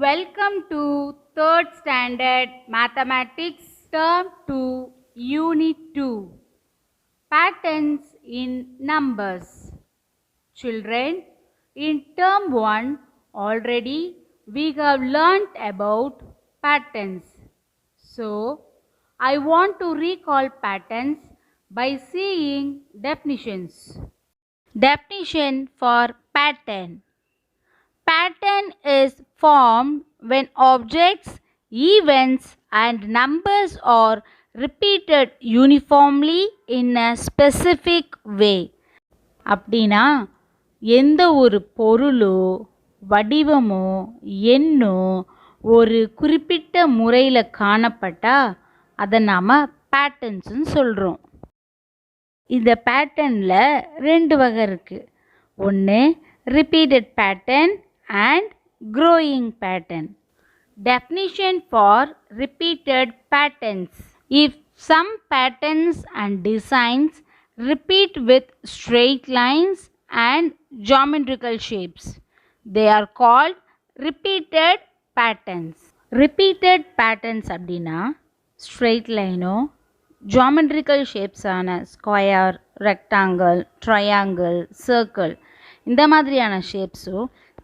Welcome to 3rd Standard Mathematics Term 2 Unit 2 Patterns in Numbers. Children, in Term 1 already we have learnt about patterns. So, I want to recall patterns by seeing definitions. Definition for pattern. Pattern is formed when objects, events and numbers are repeated uniformly in a specific way. அப்படின்னா எந்த ஒரு பொருளோ வடிவமோ எண்ணோ ஒரு குறிப்பிட்ட முறையில் காணப்பட்டா அதை நாம் பேட்டர்ன்ஸ்னு சொல்கிறோம். இந்த பேட்டர்னில் 2 வகை இருக்குது. ஒன்று repeated pattern and growing pattern. Definition for repeated patterns. If some patterns and designs repeat with straight lines and geometrical shapes, they are called repeated patterns. Repeated patterns அப்படின்னா straight line geometrical shapes ஆன square, rectangle, triangle, circle இந்த மாதிரியான ஷேப்ஸோ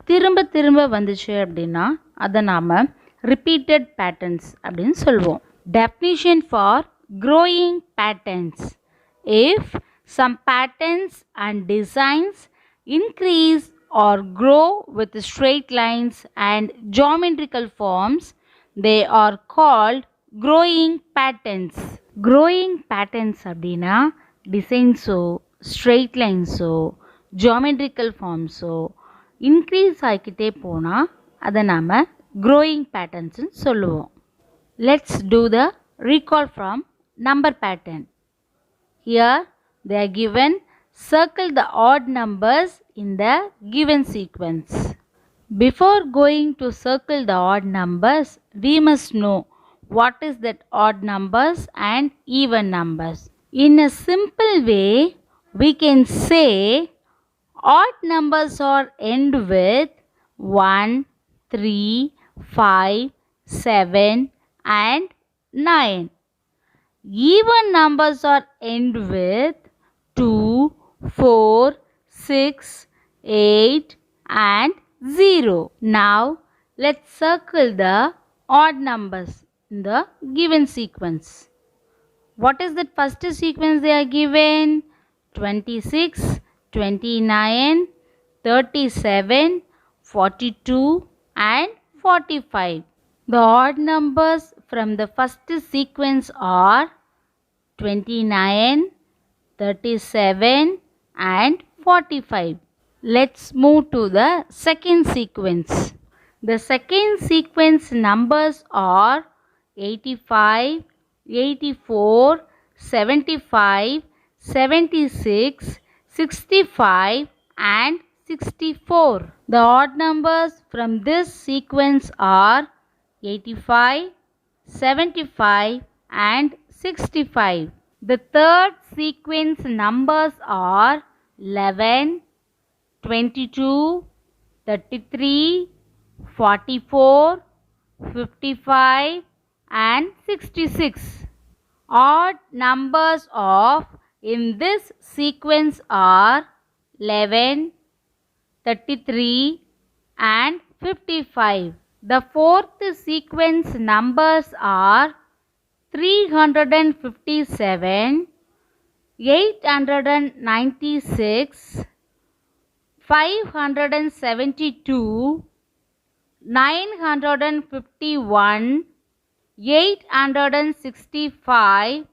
திரும்ப திரும்ப வந்துச்சு அப்படின்னா அதை நாம் ரிப்பீட்டட் பேட்டர்ன்ஸ் அப்படின்னு சொல்லுவோம். Definition for growing patterns. If some patterns and designs increase or grow with straight lines and geometrical forms, they are called growing patterns. Growing patterns அப்படின்னா டிசைன்ஸோ ஸ்ட்ரெயிட் லைன்ஸோ ஜியோமெட்ரிக்கல் ஃபார்ம்ஸோ இன்க்ரீஸ் ஆகிக்கிட்டே போனால் அதை நாம் க்ரோயிங் பேட்டர்ன்ஸ்னு சொல்லுவோம். Let's do the recall from number pattern. Here they are given circle the odd numbers in the given sequence. Before going to circle the odd numbers, we must know what is that odd numbers and even numbers. In a simple way, we can say odd numbers are end with 1, 3, 5, 7 and 9. Even numbers are end with 2, 4, 6, 8 and 0. Now let's circle the odd numbers in the given sequence. What is the first sequence they are given? 26, 29, 37, 42 and 45. The odd numbers from the first sequence are 29, 37 and 45. Let's move to the second sequence. The second sequence numbers are 85, 84, 75, 76, 65 and 64. The odd numbers from this sequence are 85, 75 and 65. The third sequence numbers are 11, 22, 33, 44, 55 and 66. Odd numbers of in this sequence are 11, 33 and 55. The fourth sequence numbers are 357, 896, 572, 951, 865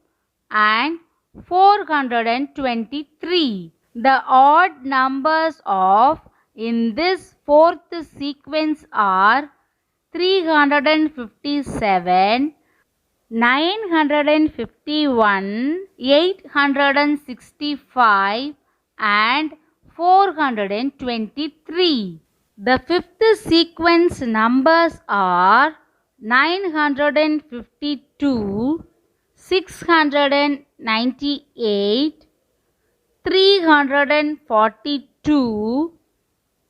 and 423. The odd numbers of in this fourth sequence are 357, 951, 865 and 423. The fifth sequence numbers are 952, 698, 342,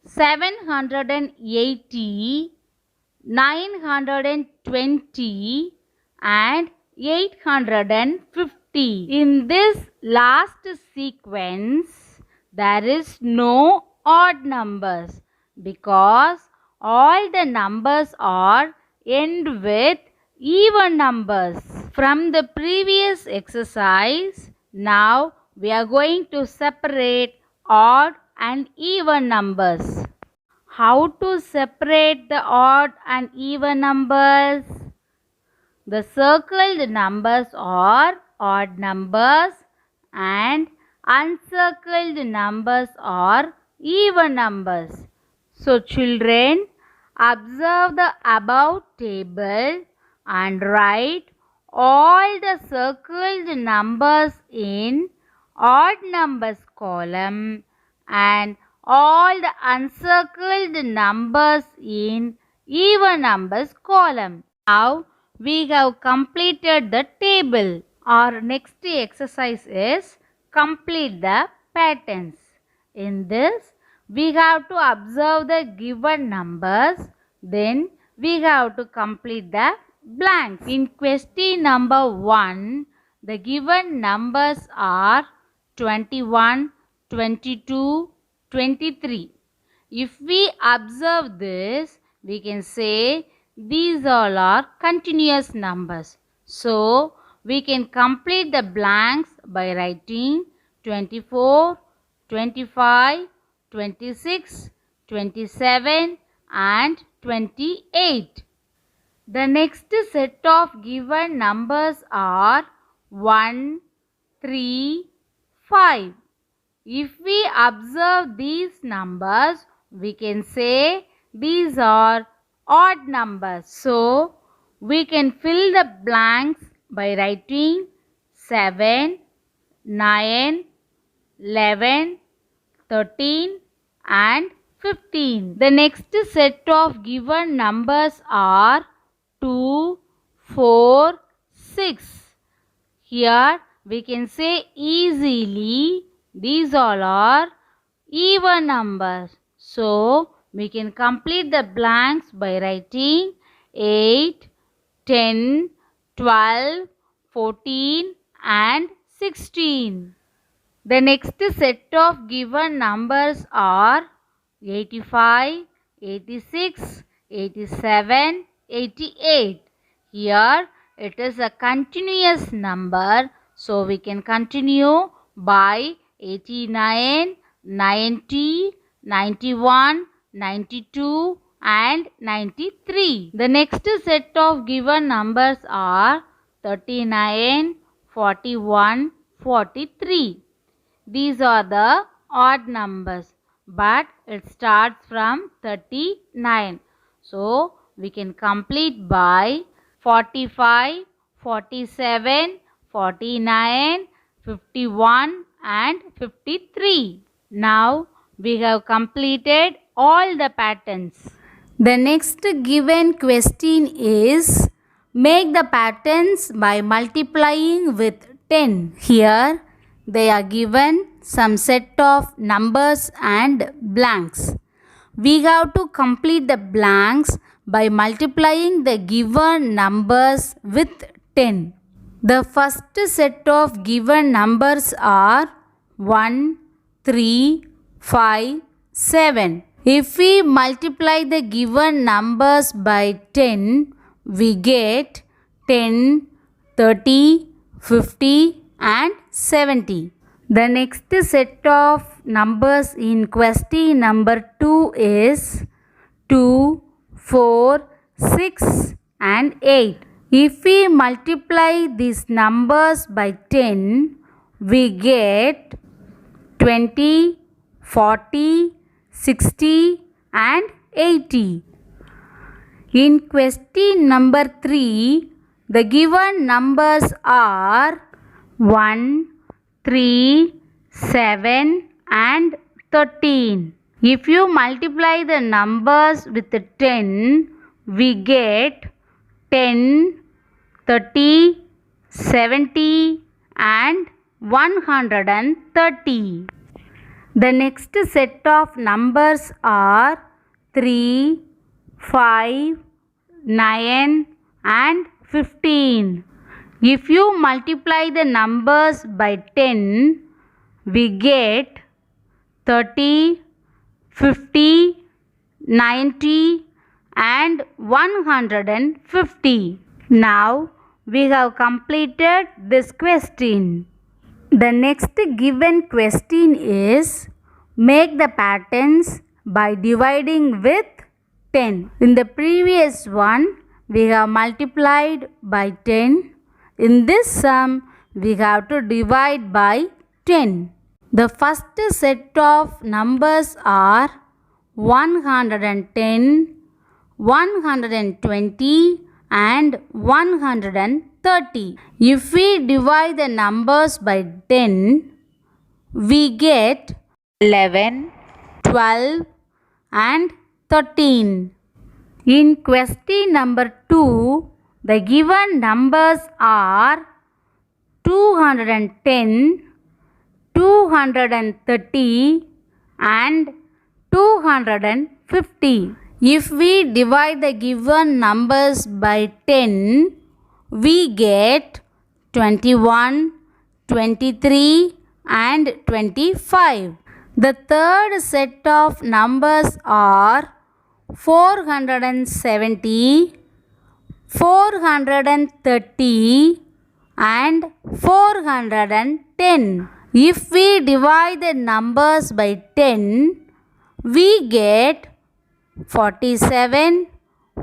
780, 920 and 850. In this last sequence, there is no odd numbers because all the numbers are end with even numbers. From the previous exercise, now we are going to separate odd and even numbers. How to separate the odd and even numbers? The circled numbers are odd numbers and uncircled numbers are even numbers. So children, observe the above table and write all the circled numbers in odd numbers column and all the uncircled numbers in even numbers column. Now we have completed the table. Our next exercise is complete the patterns. In this, we have to observe the given numbers, then we have to complete the blanks. In question number 1, the given numbers are 21, 22, 23. If we observe this, we can say these all are continuous numbers. So, we can complete the blanks by writing 24, 25, 26, 27 and 28. The next set of given numbers are 1, 3, 5. If we observe these numbers, we can say these are odd numbers. So, we can fill the blanks by writing 7, 9, 11, 13 and 15. The next set of given numbers are 2, 4, 6. Here we can say easily these all are even numbers. So, we can complete the blanks by writing 8, 10, 12, 14 and 16. The next set of given numbers are 85, 86, 87, 88. Here it is a continuous number, so we can continue by 89, 90, 91, 92 and 93. The next set of given numbers are 39, 41, 43. These are the odd numbers, but it starts from 39. So, we can complete by 45, 47, 49, 51 and 53. Now, we have completed all the patterns. The next given question is make the patterns by multiplying with 10. Here, they are given some set of numbers and blanks. We have to complete the blanks by multiplying the given numbers with 10. The first set of given numbers are 1, 3, 5, 7. If we multiply the given numbers by 10, we get 10, 30, 50 and 70. The next set of numbers in question number 2 is 2, 4, 6 and 8. If we multiply these numbers by 10, we get 20, 40, 60 and 80. In question number 3, the given numbers are 1, 3, 7 and 13. If you multiply the numbers with 10, we get 10, 30, 70 and 130. The next set of numbers are 3, 5, 9 and 15. If you multiply the numbers by 10, we get 30, 50, 90 and 150. Now we have completed this question. The next given question is make the patterns by dividing with 10. In the previous one, we have multiplied by 10. In this sum, we have to divide by 10. The first set of numbers are 110, 120 and 130. If we divide the numbers by 10, we get 11, 12 and 13. In question number 2, the given numbers are 210, 230 and 250. If we divide the given numbers by 10, we get 21, 23 and 25. The third set of numbers are 470, 430 and 410. If we divide the numbers by 10, we get 47,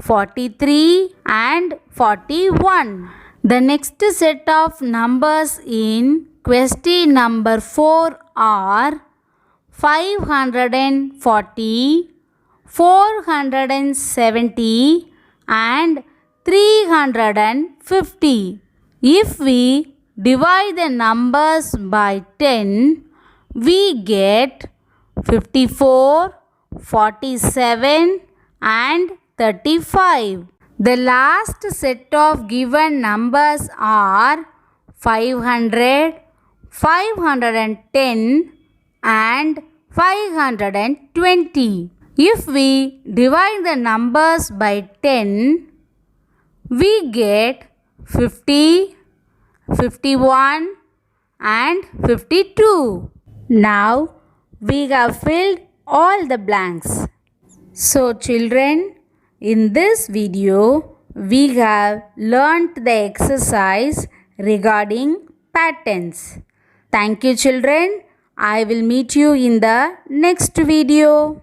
43 and 41. The next set of numbers in question number 4 are 540, 470 and 350. If we divide the numbers by 10, we get 54, 47 and 35. The last set of given numbers are 500, 510 and 520. If we divide the numbers by 10, we get 50, 51 and 52. Now we have filled all the blanks. So children, in this video we have learnt the exercise regarding patterns. Thank you children. I will meet you in the next video.